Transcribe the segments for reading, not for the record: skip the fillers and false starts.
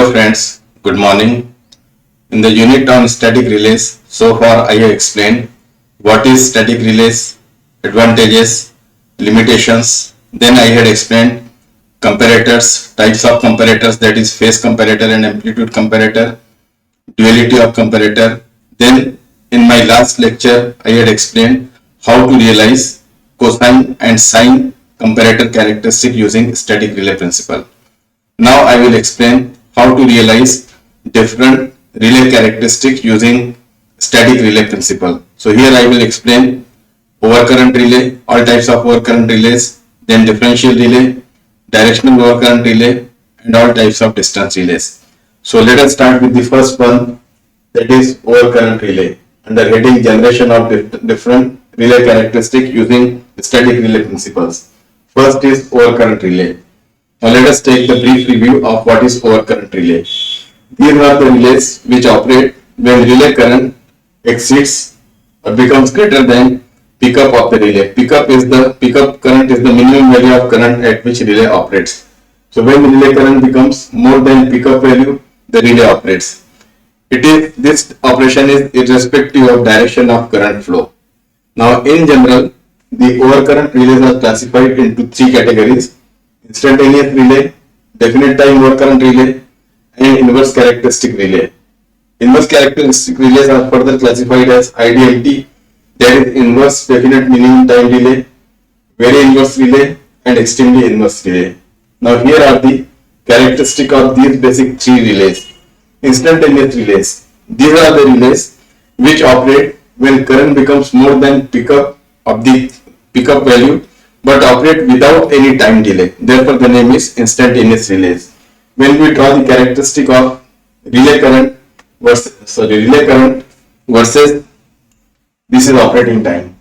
Hello friends, good morning. In the unit on static relays, so far I have explained what is static relays, advantages, limitations. Then I had explained comparators, types of comparators, that is phase comparator and amplitude comparator, duality of comparator. Then in my last lecture I had explained how to realize cosine and sine comparator characteristic using static relay principle. Now I will explain how to realize different relay characteristics using static relay principle. So here I will explain overcurrent relay, all types of overcurrent relays, then differential relay, directional overcurrent relay, and all types of distance relays. So let us start with the first one, that is overcurrent relay, under heading generation of different relay characteristics using static relay principles. First is overcurrent relay. Now let us take the brief review of what is overcurrent relay. These are the relays which operate when relay current exceeds or becomes greater than pickup of the relay. Pickup current is the minimum value of current at which relay operates. So when the relay current becomes more than pickup value, the relay operates. This operation is irrespective of direction of current flow. Now in general, the overcurrent relays are classified into three categories: instantaneous relay, definite time overcurrent relay, and inverse characteristic relay. Inverse characteristic relays are further classified as IDMT, that is inverse definite minimum time relay, very inverse relay, and extremely inverse relay. Now here are the characteristics of these basic three relays. Instantaneous relays. These are the relays which operate when current becomes more than pickup of the pickup value, but operate without any time delay. Therefore, the name is instantaneous relays. When we draw the characteristic of relay current versus this is operating time.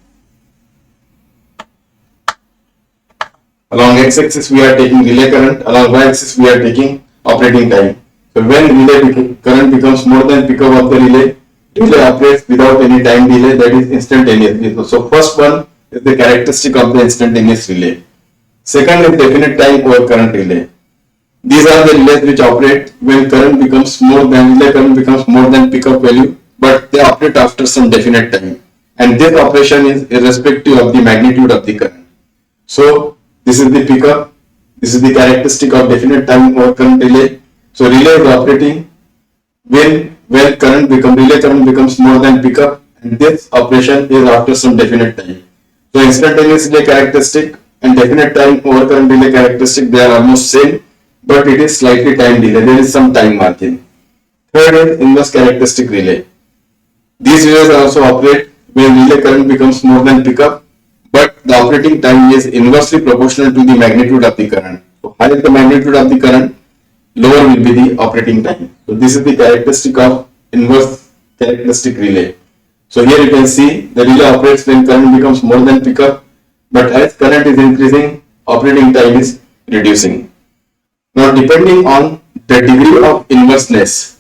Along x-axis we are taking relay current, along y-axis we are taking operating time. So when relay current becomes more than pickup of the relay operates without any time delay, that is instantaneous. So first one is the characteristic of the instantaneous relay. Second is definite time overcurrent relay. These are the relays which operate when relay current becomes more than pickup value, but they operate after some definite time. And this operation is irrespective of the magnitude of the current. So this is the pickup, this is the characteristic of definite time overcurrent relay. So relay is operating when relay current becomes more than pickup, and this operation is after some definite time. So instantaneous relay characteristic and definite time overcurrent relay characteristic, they are almost same, but it is slightly time delay. There is some time margin. Third is inverse characteristic relay. These relays also operate when relay current becomes more than pickup, but the operating time is inversely proportional to the magnitude of the current. So higher the magnitude of the current, lower will be the operating time. So this is the characteristic of inverse characteristic relay. So here you can see the relay operates when current becomes more than pickup, but as current is increasing, operating time is reducing. Now depending on the degree of inverseness,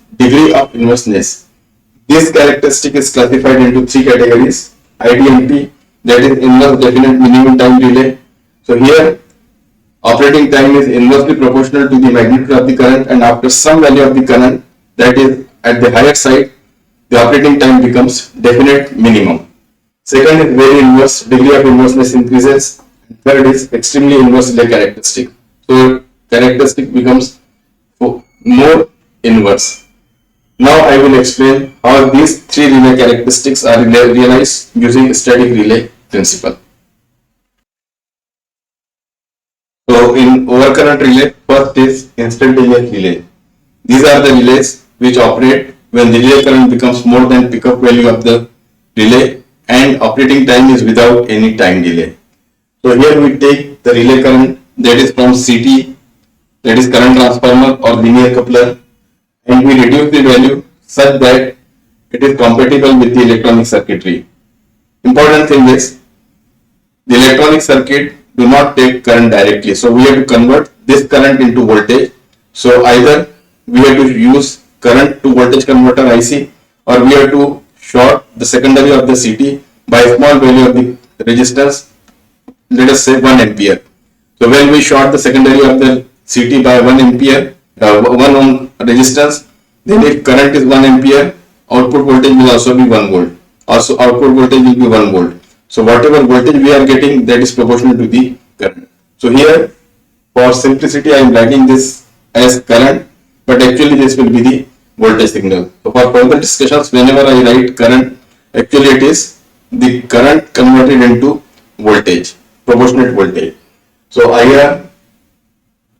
this characteristic is classified into three categories: IDMT, that is inverse definite minimum time delay. So here operating time is inversely proportional to the magnitude of the current, and after some value of the current, that is at the higher side, the operating time becomes definite minimum. Second is very inverse, degree of inverseness increases. Third is extremely inverse relay characteristic. So characteristic becomes more inverse. Now I will explain how these three relay characteristics are realized using static relay principle. So in overcurrent relay, first is instantaneous relay. These are the relays which operate when the relay current becomes more than pickup value of the relay and operating time is without any time delay. So here we take the relay current, that is from CT, that is current transformer or linear coupler, and we reduce the value such that it is compatible with the electronic circuitry. Important thing is, the electronic circuit do not take current directly, so we have to convert this current into voltage. So either we have to use current to voltage converter IC, or we have to short the secondary of the CT by a small value of the resistance, let us say 1 ampere. So when we short the secondary of the CT by 1 ampere, 1 ohm resistance, then if current is 1 ampere, output voltage will also be 1 volt. Also output voltage will be 1 volt. So whatever voltage we are getting, that is proportional to the current. So here for simplicity I am writing this as current, but actually this will be the voltage signal. So for further discussions, whenever I write current, actually it is the current converted into voltage, proportionate voltage. So IR,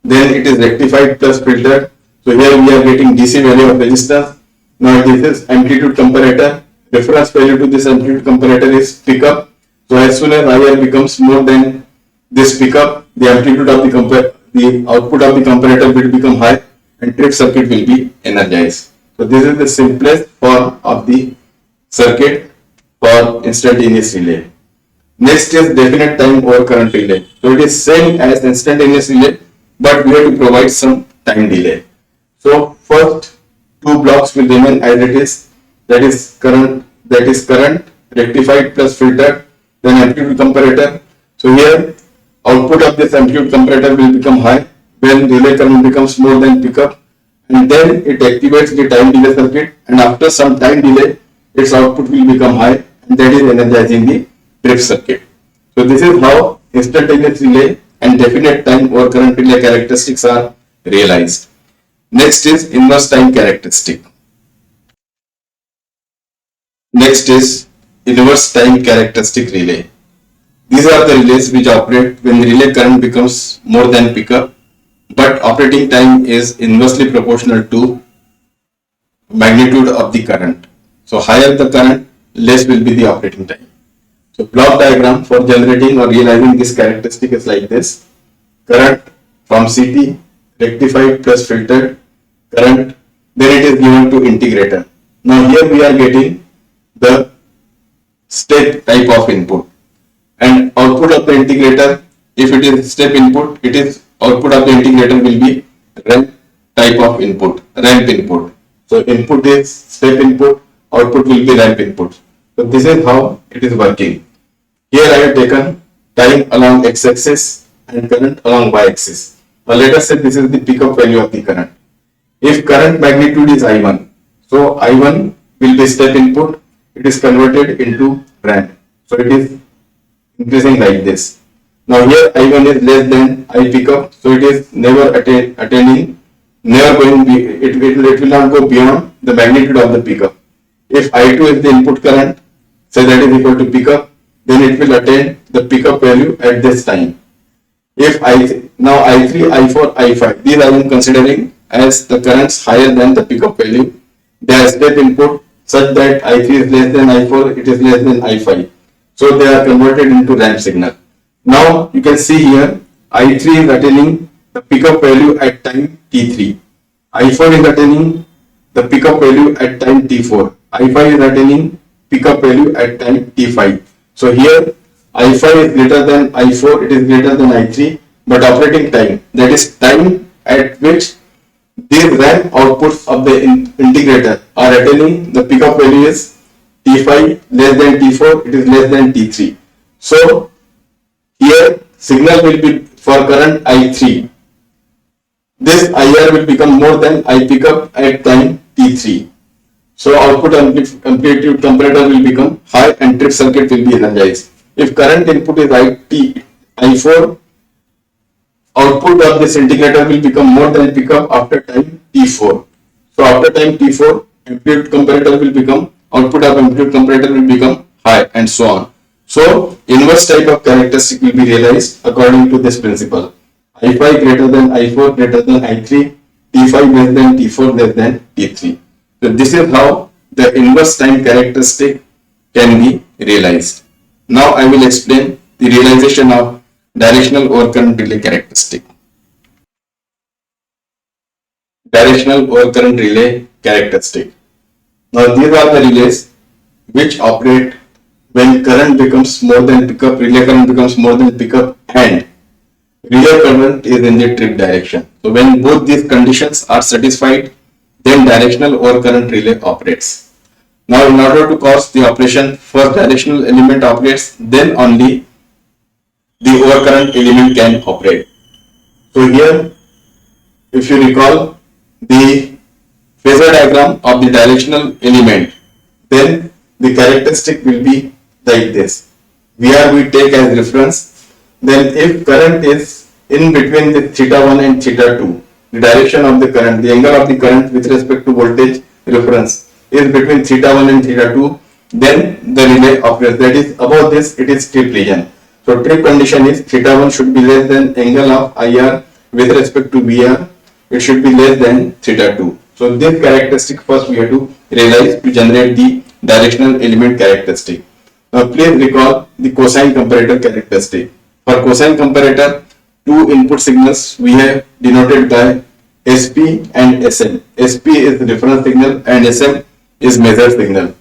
then it is rectified plus filtered. So here we are getting DC value of resistance. Now this is amplitude comparator. Reference value to this amplitude comparator is pickup. So as soon as IR becomes more than this pickup, the amplitude of the output of the comparator will become high and trip circuit will be energized. So this is the simplest form of the circuit for instantaneous relay. Next is definite time over current relay. So it is same as instantaneous relay, but we have to provide some time delay. So first two blocks will remain as it is, that is current rectified plus filtered, then amplitude comparator. So here output of this amplitude comparator will become high when relay current becomes more than pickup, and then it activates the time delay circuit, and after some time delay its output will become high, and that is energizing the trip circuit. So this is how instantaneous relay and definite time over current relay characteristics are realized. Next is inverse time characteristic. Next is inverse time characteristic relay. These are the relays which operate when the relay current becomes more than pickup, but operating time is inversely proportional to magnitude of the current. So higher the current, less will be the operating time. So block diagram for generating or realizing this characteristic is like this. Current from CT, rectified plus filtered current, then it is given to integrator. Now here we are getting the step type of input, and output of the integrator, if it is step input, it is output of the integrator will be ramp type of input, ramp input. So input is step input, output will be ramp input. So this is how it is working. Here I have taken time along x-axis and current along y-axis. Now let us say this is the pickup value of the current. If current magnitude is I1, so I1 will be step input, it is converted into ramp. So it is increasing like this. Now here I1 is less than I pickup, so it is never attaining, never going be, it will not go beyond the magnitude of the pickup. If I2 is the input current, say that is equal to pickup, then it will attain the pickup value at this time. If now I3, I4, I5, these I am considering as the currents higher than the pickup value. They are step input such that I3 is less than I4, it is less than I5. So they are converted into ramp signal. Now you can see here I3 is attaining the pickup value at time T3. I4 is attaining the pickup value at time T4. I5 is attaining pickup value at time T5. So here I5 is greater than I4, it is greater than I3, but operating time, that is time at which these ramp outputs of the integrator are attaining the pickup value is T5 less than T4, it is less than T3. So here signal will be for current I3. This IR will become more than I pickup at time T3. So output amplitude comparator will become high and trip circuit will be energized. If current input is I4, output of this integrator will become more than pickup after time T4. So after time T4, amplitude comparator will become, output of amplitude comparator will become high, and so on. So inverse type of characteristic will be realized according to this principle. I5 greater than I4 greater than I3, T5 less than T4 less than T3. So this is how the inverse time characteristic can be realized. Now I will explain the realization of directional overcurrent relay characteristic. Directional overcurrent relay characteristic. Now these are the relays which operate when current becomes more than pickup, relay current becomes more than pickup, and relay current is in the trip direction. So when both these conditions are satisfied, then directional overcurrent relay operates. Now in order to cause the operation, first directional element operates, then only the overcurrent element can operate. So here, if you recall, the phasor diagram of the directional element, then the characteristic will be like this. VR we take as reference. Then if current is in between the theta 1 and theta 2, the direction of the current, the angle of the current with respect to voltage reference is between theta 1 and theta 2, then the relay operates. That is, above this it is trip region. So trip condition is theta 1 should be less than angle of IR with respect to VR. It should be less than theta 2. So this characteristic first we have to realize to generate the directional element characteristic. Now please recall the cosine comparator characteristic. For cosine comparator, two input signals we have denoted by SP and SM. SP is the reference signal and SM is measured signal.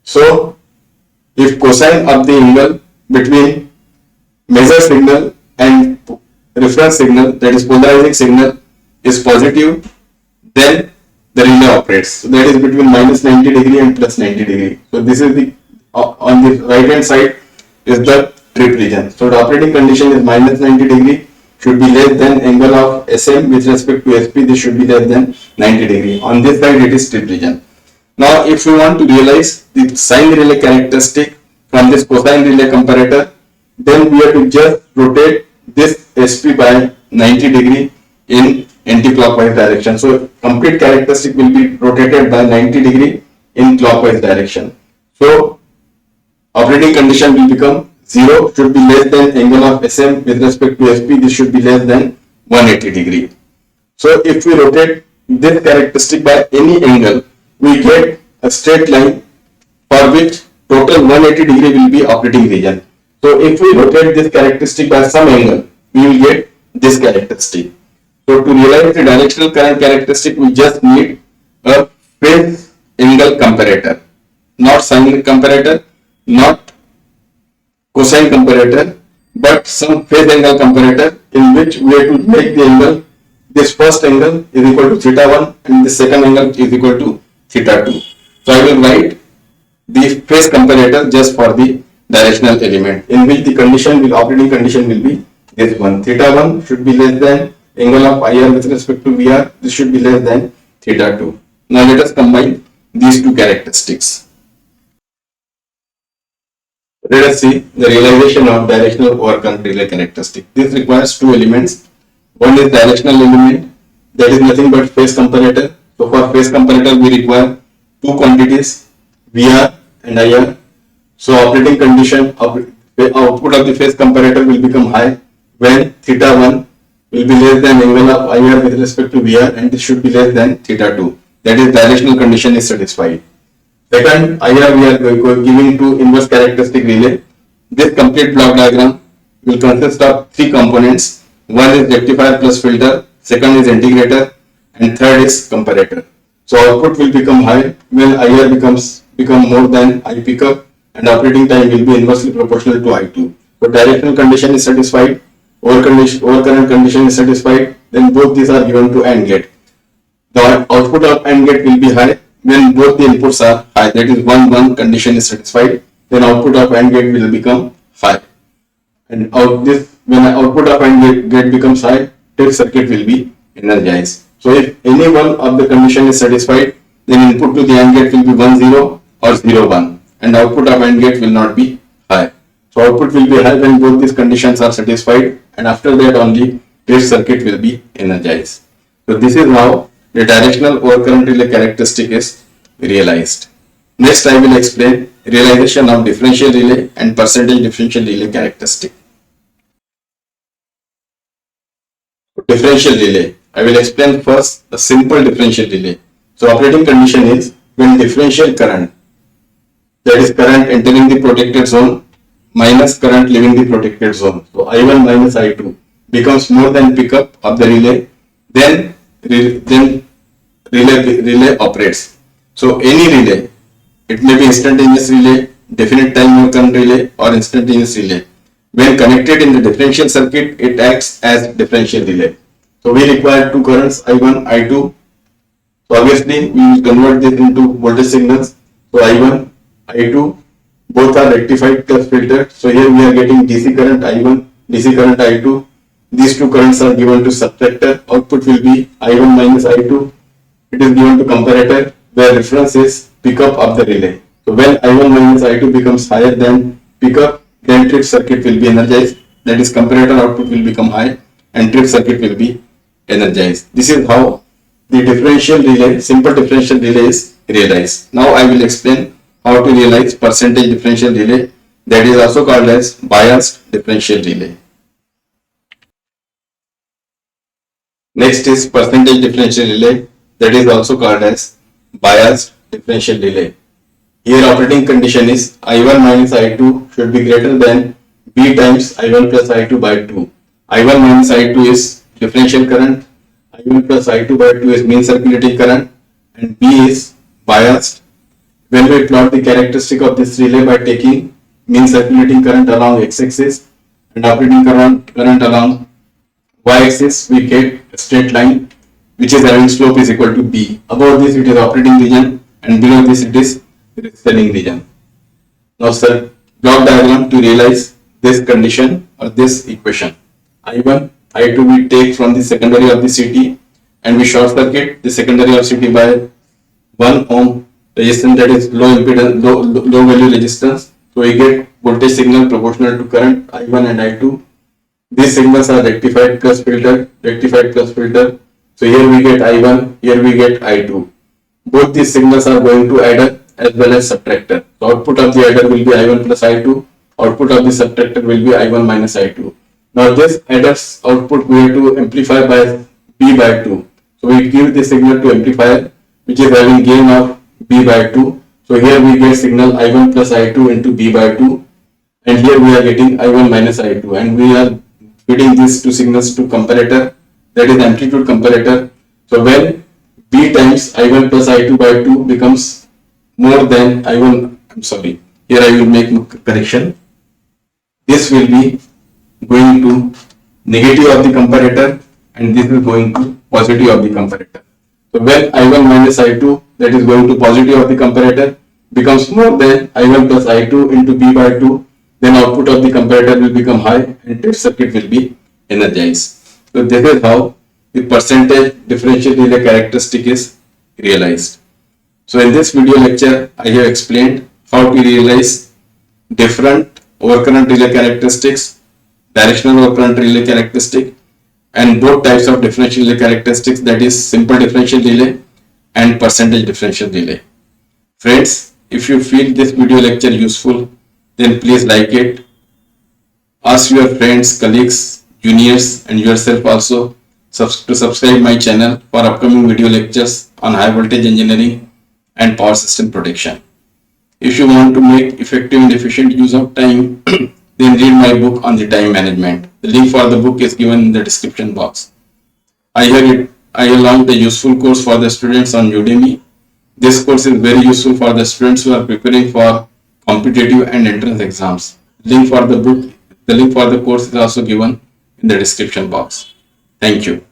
So if cosine of the angle between measured signal and reference signal, that is polarizing signal, is positive, then the relay operates. So that is between minus 90 degree and plus 90 degree. So this is the on the right hand side is the trip region. So the operating condition is minus 90 degree, should be less than angle of SM with respect to SP. This should be less than 90 degree. On this side it is trip region. Now if we want to realize the sine relay characteristic from this cosine relay comparator, then we have to just rotate this SP by 90 degree in anti-clockwise direction. So complete characteristic will be rotated by 90 degree in clockwise direction. So operating condition will become 0, should be less than angle of SM with respect to SP. This should be less than 180 degree. So if we rotate this characteristic by any angle, we get a straight line for which total 180 degree will be operating region. So if we rotate this characteristic by some angle, we will get this characteristic. So to realize the directional current characteristic, we just need a phase angle comparator, not sine comparator, not cosine comparator, but some phase angle comparator in which we have to make the angle, this first angle is equal to theta 1 and the second angle is equal to theta 2. So I will write the phase comparator just for the directional element, in which the condition will, operating condition will be this one. Theta 1 should be less than angle of IR with respect to VR. This should be less than theta 2. Now let us combine these two characteristics. Let us see the realization of directional overcurrent relay characteristic. This requires two elements. One is directional element, that is nothing but phase comparator. So for phase comparator we require two quantities, VR and IR. So operating condition of output of the phase comparator will become high when theta 1 will be less than angle of IR with respect to VR, and this should be less than theta 2. That is, directional condition is satisfied. Second, IR we are giving two inverse characteristic relay. This complete block diagram will consist of three components. One is rectifier plus filter, second is integrator, and third is comparator. So output will become high when IR become more than I pickup, and operating time will be inversely proportional to I2. So directional condition is satisfied, overcurrent condition is satisfied, then both these are given to AND gate. The output of AND gate will be high when both the inputs are high, that is 1-1 condition is satisfied, then output of AND gate will become high. And when output of AND gate becomes high, trip circuit will be energized. So if any one of the condition is satisfied, then input to the AND gate will be 1-0 or 0-1, and output of AND gate will not be high. So output will be high when both these conditions are satisfied, and after that only trip circuit will be energized. So this is how the directional overcurrent relay characteristic is realized. Next I will explain realization of differential relay and percentage differential relay characteristic. Differential relay. I will explain first a simple differential relay. So operating condition is when differential current, that is current entering the protected zone minus current leaving the protected zone, so I1 minus I2 becomes more than pickup of the relay, then relay operates. So any relay, it may be instantaneous relay, definite time current relay, or instantaneous relay. When connected in the differential circuit, it acts as differential relay. So we require two currents, I1, I2. So obviously we will convert this into voltage signals. So I1, I2, both are rectified plus filtered. So here we are getting DC current I1, DC current I2. These two currents are given to subtractor. Output will be I1 minus I2. it is given to comparator where reference is pickup of the relay. So when I1 minus I2 becomes higher than pickup, then trip circuit will be energized. That is, comparator output will become high and trip circuit will be energized. This is how the differential relay, simple differential relay is realized. Now I will explain how to realize percentage differential relay, that is also called as biased differential relay. Next is percentage differential relay, that is also called as biased differential relay. Here operating condition is I1 minus I2 should be greater than B times I1 plus I2 by 2. I1 minus I2 is differential current, I1 plus I2 by 2 is mean circulating current, and B is biased. When we plot the characteristic of this relay by taking mean circulating current along x-axis and operating current along y-axis, we get a straight line which is having slope is equal to B. Above this it is operating region and below this it is selling region. Now sir, block diagram to realize this condition or this equation. I1, I2 we take from the secondary of the CT and we short circuit the secondary of CT by 1 ohm resistance, that is low impedance, low value resistance. So we get voltage signal proportional to current I1 and I2. These signals are rectified plus filter, rectified plus filter. So here we get I1, here we get I2. Both these signals are going to adder as well as subtractor. So output of the adder will be I1 plus I2. Output of the subtractor will be I1 minus I2. Now this adder's output we have to amplify by B by 2. So we give the signal to amplifier which is having gain of B by 2. So here we get signal I1 plus I2 into B by 2. And here we are getting I1 minus I2. And we are feeding these two signals to comparator, that is amplitude comparator. So when B times I1 plus I2 by 2 becomes more than I1, here I will make correction. This will be going to negative of the comparator and this is going to positive of the comparator. So when I1 minus I2, that is going to positive of the comparator, becomes more than I1 plus I2 into B by 2, then output of the comparator will become high and trip circuit will be energized. So this is how the percentage differential relay characteristic is realized. So in this video lecture, I have explained how to realize different overcurrent relay characteristics, directional overcurrent relay characteristic, and both types of differential relay characteristics, that is simple differential relay and percentage differential relay. Friends, if you feel this video lecture useful, then please like it. Ask your friends, colleagues, juniors and yourself also to subscribe my channel for upcoming video lectures on high voltage engineering and power system protection. If you want to make effective and efficient use of time, then read my book on the time management. The link for the book is given in the description box. I have launched a useful course for the students on Udemy. This course is very useful for the students who are preparing for competitive and entrance exams. The link for the course is also given in the description box. Thank you.